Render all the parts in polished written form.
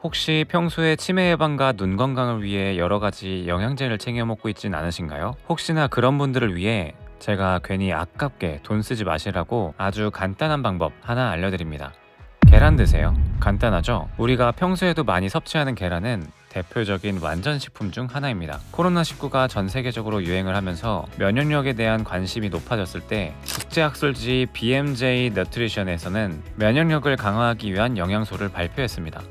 혹시 평소에 치매 예방과 눈 건강을 위해 여러 가지 영양제를 챙겨 먹고 있진 않으신가요? 혹시나 그런 분들을 위해 제가 괜히 아깝게 돈 쓰지 마시라고 아주 간단한 방법 하나 알려드립니다. 계란 드세요. 간단하죠? 우리가 평소에도 많이 섭취하는 계란은 대표적인 완전식품 중 하나입니다. 코로나19가 전 세계적으로 유행을 하면서 면역력에 대한 관심이 높아졌을 때 국제학술지 BMJ 너트리션에서는 면역력을 강화하기 위한 영양소를 발표했습니다.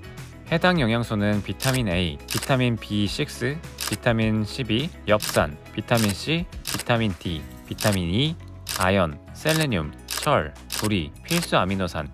해당 영양소는 비타민 A, 비타민 B6, 비타민 12, 엽산, 비타민 C, 비타민 D, 비타민 E, 아연, 셀레늄, 철, 구리, 필수 아미노산,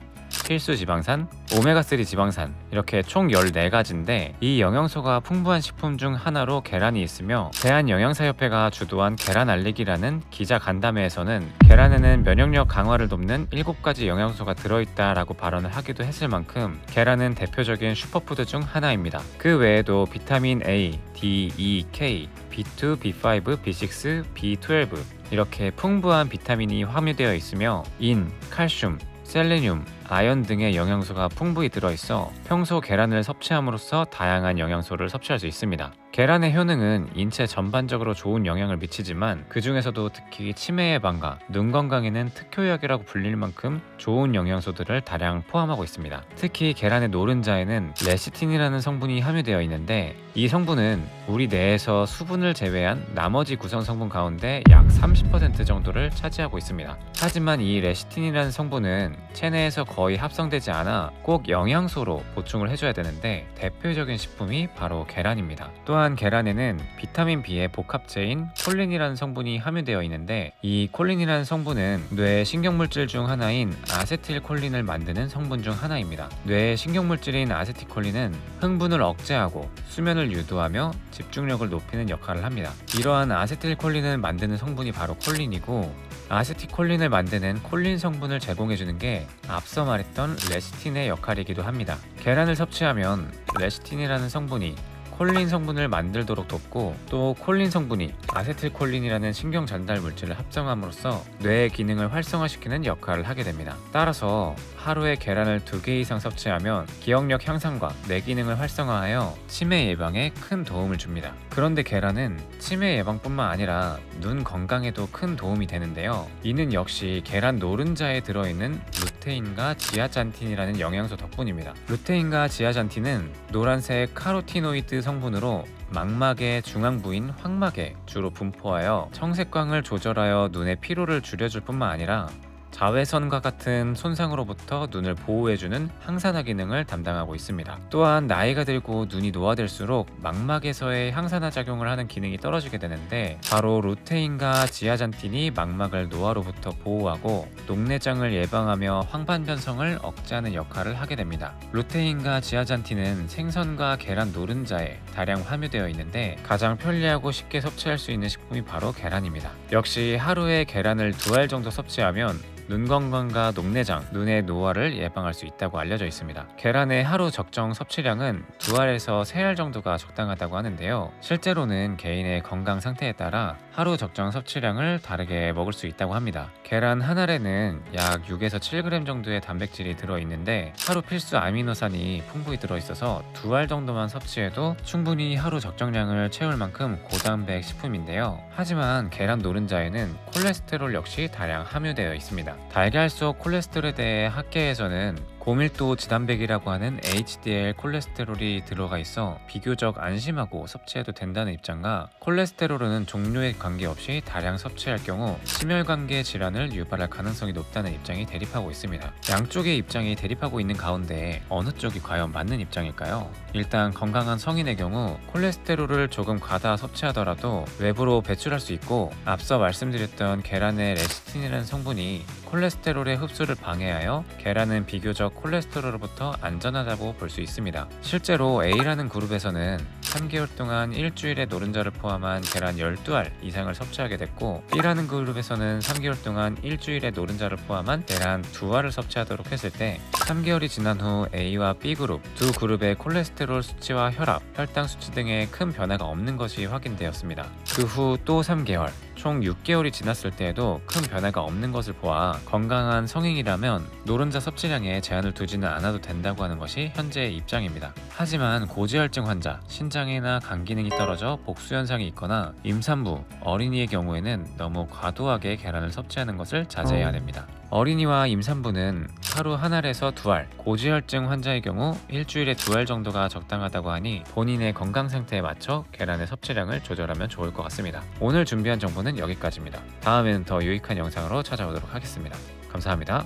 필수 지방산, 오메가3 지방산 이렇게 총 14가지인데 이 영양소가 풍부한 식품 중 하나로 계란이 있으며 대한영양사협회가 주도한 계란 알리기라는 기자 간담회에서는 계란에는 면역력 강화를 돕는 7가지 영양소가 들어있다라고 발언을 하기도 했을 만큼 계란은 대표적인 슈퍼푸드 중 하나입니다. 그 외에도 비타민 A, D, E, K, B2, B5, B6, B12 이렇게 풍부한 비타민이 함유되어 있으며 인, 칼슘, 셀레늄, 아연 등의 영양소가 풍부히 들어있어 평소 계란을 섭취함으로써 다양한 영양소를 섭취할 수 있습니다. 계란의 효능은 인체 전반적으로 좋은 영향을 미치지만 그 중에서도 특히 치매 예방과 눈 건강에는 특효약이라고 불릴 만큼 좋은 영양소들을 다량 포함하고 있습니다. 특히 계란의 노른자에는 레시틴이라는 성분이 함유되어 있는데 이 성분은 우리 뇌에서 수분을 제외한 나머지 구성 성분 가운데 약 30% 정도를 차지하고 있습니다. 하지만 이 레시틴이라는 성분은 체내에서 거의 합성되지 않아 꼭 영양소로 보충을 해줘야 되는데 대표적인 식품이 바로 계란입니다. 또한 계란에는 비타민 B의 복합체인 콜린이라는 성분이 함유되어 있는데 이 콜린이라는 성분은 뇌 신경물질 중 하나인 아세틸콜린을 만드는 성분 중 하나입니다. 뇌의 신경물질인 아세틸콜린은 흥분을 억제하고 수면을 유도하며 집중력을 높이는 역할을 합니다. 이러한 아세틸콜린을 만드는 성분이 바로 콜린이고 아세틸콜린을 만드는 콜린 성분을 제공해주는 게 앞서 말했던 레시틴의 역할이기도 합니다. 계란을 섭취하면 레시틴이라는 성분이 콜린 성분을 만들도록 돕고 또 콜린 성분이 아세틸콜린이라는 신경 전달 물질을 합성함으로써 뇌의 기능을 활성화시키는 역할을 하게 됩니다. 따라서 하루에 계란을 2개 이상 섭취하면 기억력 향상과 뇌 기능을 활성화하여 치매 예방에 큰 도움을 줍니다. 그런데 계란은 치매 예방뿐만 아니라 눈 건강에도 큰 도움이 되는데요. 이는 역시 계란 노른자에 들어있는 루테인과 지아잔틴이라는 영양소 덕분입니다. 루테인과 지아잔틴은 노란색 카로티노이드 성분으로 망막의 중앙부인 확막에 주로 분포하여 청색광을 조절하여 눈의 피로를 줄여줄 뿐만 아니라 자외선과 같은 손상으로부터 눈을 보호해주는 항산화 기능을 담당하고 있습니다. 또한 나이가 들고 눈이 노화될수록 망막에서의 항산화 작용을 하는 기능이 떨어지게 되는데 바로 루테인과 지아잔틴이 망막을 노화로부터 보호하고 녹내장을 예방하며 황반 변성을 억제하는 역할을 하게 됩니다. 루테인과 지아잔틴은 생선과 계란 노른자에 다량 함유되어 있는데 가장 편리하고 쉽게 섭취할 수 있는 식품이 바로 계란입니다. 역시 하루에 계란을 2알 정도 섭취하면 눈 건강과 녹내장, 눈의 노화를 예방할 수 있다고 알려져 있습니다. 계란의 하루 적정 섭취량은 2알에서 3알 정도가 적당하다고 하는데요. 실제로는 개인의 건강 상태에 따라 하루 적정 섭취량을 다르게 먹을 수 있다고 합니다. 계란 한 알에는 약 6에서 7g 정도의 단백질이 들어있는데 하루 필수 아미노산이 풍부히 들어있어서 2알 정도만 섭취해도 충분히 하루 적정량을 채울 만큼 고단백 식품인데요. 하지만 계란 노른자에는 콜레스테롤 역시 다량 함유되어 있습니다. 달걀 속 콜레스테롤에 대해 학계에서는 고밀도 지단백이라고 하는 HDL 콜레스테롤이 들어가 있어 비교적 안심하고 섭취해도 된다는 입장과 콜레스테롤은 종류에 관계없이 다량 섭취할 경우 심혈관계 질환을 유발할 가능성이 높다는 입장이 대립하고 있습니다. 양쪽의 입장이 대립하고 있는 가운데 어느 쪽이 과연 맞는 입장일까요? 일단 건강한 성인의 경우 콜레스테롤을 조금 과다 섭취하더라도 외부로 배출할 수 있고 앞서 말씀드렸던 계란의 레시틴이라는 성분이 콜레스테롤의 흡수를 방해하여 계란은 비교적 콜레스테롤로부터 안전하다고 볼 수 있습니다. 실제로 A라는 그룹에서는 3개월 동안 일주일에 노른자를 포함한 계란 12알 이상을 섭취하게 됐고 B라는 그룹에서는 3개월 동안 일주일에 노른자를 포함한 계란 2알을 섭취하도록 했을 때 3개월이 지난 후 A와 B그룹 두 그룹의 콜레스테롤 수치와 혈압, 혈당 수치 등에 큰 변화가 없는 것이 확인되었습니다. 그 후 또 3개월, 총 6개월이 지났을 때에도 큰 변화가 없는 것을 보아 건강한 성인이라면 노른자 섭취량에 제한을 두지는 않아도 된다고 하는 것이 현재의 입장입니다. 하지만 고지혈증 환자, 신장이나 간 기능이 떨어져 복수 현상이 있거나 임산부, 어린이의 경우에는 너무 과도하게 계란을 섭취하는 것을 자제해야 됩니다. 어린이와 임산부는 하루 한 알에서 두 알, 고지혈증 환자의 경우 일주일에 두 알 정도가 적당하다고 하니 본인의 건강 상태에 맞춰 계란의 섭취량을 조절하면 좋을 것 같습니다. 오늘 준비한 정보는 여기까지입니다. 다음에는 더 유익한 영상으로 찾아오도록 하겠습니다. 감사합니다.